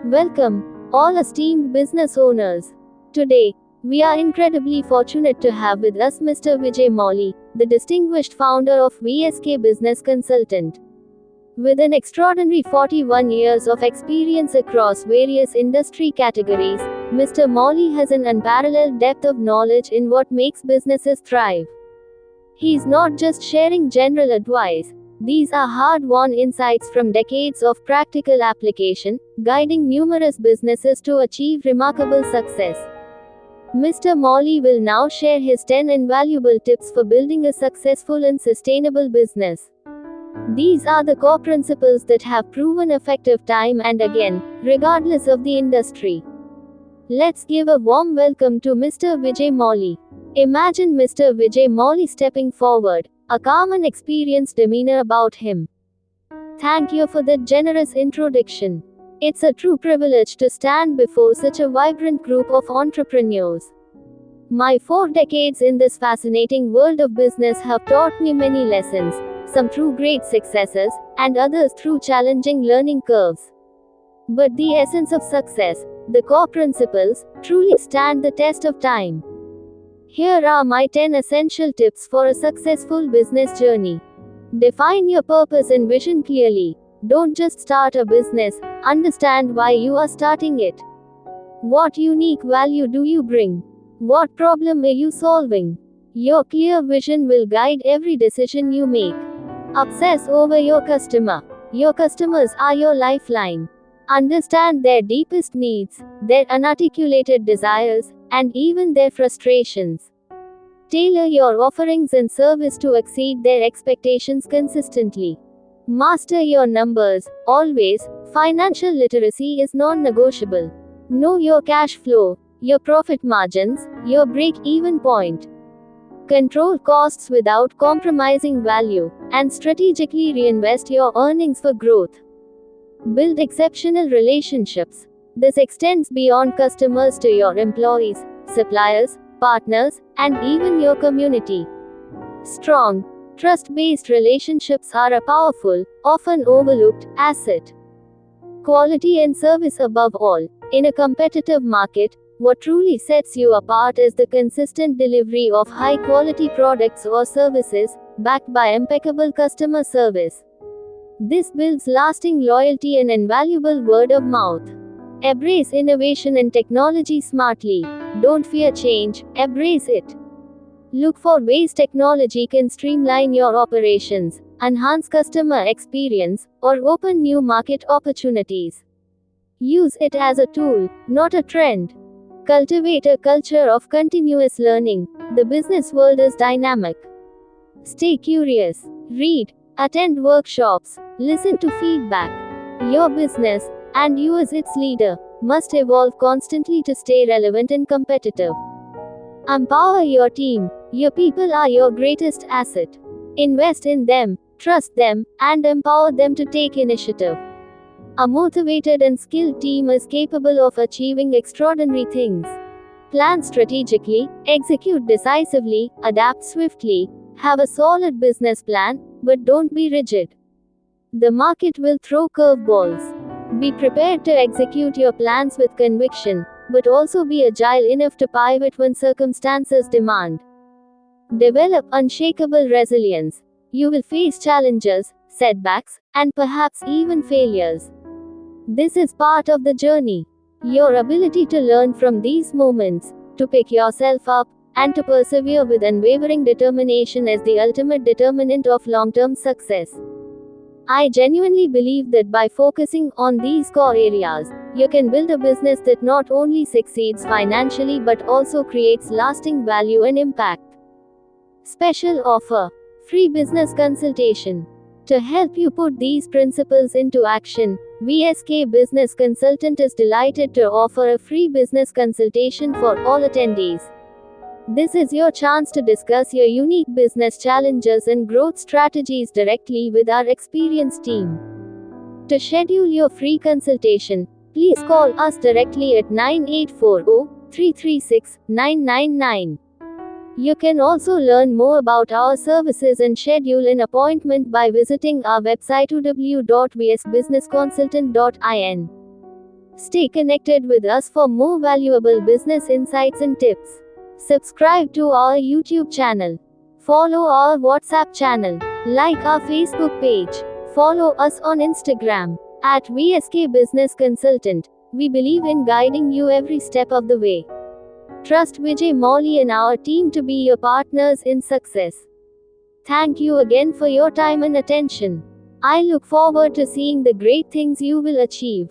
Welcome, all esteemed business owners. Today, we are incredibly fortunate to have with us Mr. Vijay Mauli, the distinguished founder of VSK Business Consultant. With an extraordinary 41 years of experience across various industry categories, Mr. Mauli has an unparalleled depth of knowledge in what makes businesses thrive. He's not just sharing general advice. These are hard-won insights from decades of practical application, guiding numerous businesses to achieve remarkable success. Mr. Mauli will now share his 10 invaluable tips for building a successful and sustainable business. These are the core principles that have proven effective time and again, regardless of the industry. Let's give a warm welcome to Mr. Vijay Mauli. Imagine Mr. Vijay Mauli stepping forward, a calm and experienced demeanor about him. Thank you for that generous introduction. It's a true privilege to stand before such a vibrant group of entrepreneurs. My 4 decades in this fascinating world of business have taught me many lessons, some through great successes, and others through challenging learning curves. But the essence of success, the core principles, truly stand the test of time. Here are my 10 essential tips for a successful business journey. Define your purpose and vision clearly. Don't just start a business, understand why you are starting it. What unique value do you bring? What problem are you solving? Your clear vision will guide every decision you make. Obsess over your customer. Your customers are your lifeline. Understand their deepest needs, their unarticulated desires, and even their frustrations. Tailor your offerings and service to exceed their expectations consistently. Master your numbers, always. Financial literacy is non-negotiable. Know your cash flow, your profit margins, your break-even point. Control costs without compromising value, and strategically reinvest your earnings for growth. Build exceptional relationships. This extends beyond customers to your employees, suppliers, partners, and even your community. Strong, trust-based relationships are a powerful, often overlooked, asset. Quality and service above all. In a competitive market, what truly sets you apart is the consistent delivery of high-quality products or services, backed by impeccable customer service. This builds lasting loyalty and invaluable word of mouth. Embrace innovation and technology smartly. Don't fear change, embrace it. Look for ways technology can streamline your operations, enhance customer experience, or open new market opportunities. Use it as a tool, not a trend. Cultivate a culture of continuous learning. The business world is dynamic. Stay curious. Read. Attend workshops. Listen to feedback. Your business, and you as its leader, must evolve constantly to stay relevant and competitive. Empower your team. Your people are your greatest asset. Invest in them, trust them, and empower them to take initiative. A motivated and skilled team is capable of achieving extraordinary things. Plan strategically, execute decisively, adapt swiftly. Have a solid business plan, but don't be rigid. The market will throw curveballs. Be prepared to execute your plans with conviction, but also be agile enough to pivot when circumstances demand. Develop unshakable resilience. You will face challenges, setbacks, and perhaps even failures. This is part of the journey. Your ability to learn from these moments, to pick yourself up, and to persevere with unwavering determination is the ultimate determinant of long-term success. I genuinely believe that by focusing on these core areas, you can build a business that not only succeeds financially but also creates lasting value and impact. Special offer. Free business consultation. To help you put these principles into action, VSK Business Consultant is delighted to offer a free business consultation for all attendees. This is your chance to discuss your unique business challenges and growth strategies directly with our experienced team. To schedule your free consultation, please call us directly at 9840-336-999. You can also learn more about our services and schedule an appointment by visiting our website www.vsbusinessconsultant.in. Stay connected with us for more valuable business insights and tips. Subscribe to our YouTube channel. Follow our WhatsApp channel. Like our Facebook page. Follow us on Instagram. At VSK Business Consultant, we believe in guiding you every step of the way. Trust Vijay Mauli and our team to be your partners in success. Thank you again for your time and attention. I look forward to seeing the great things you will achieve.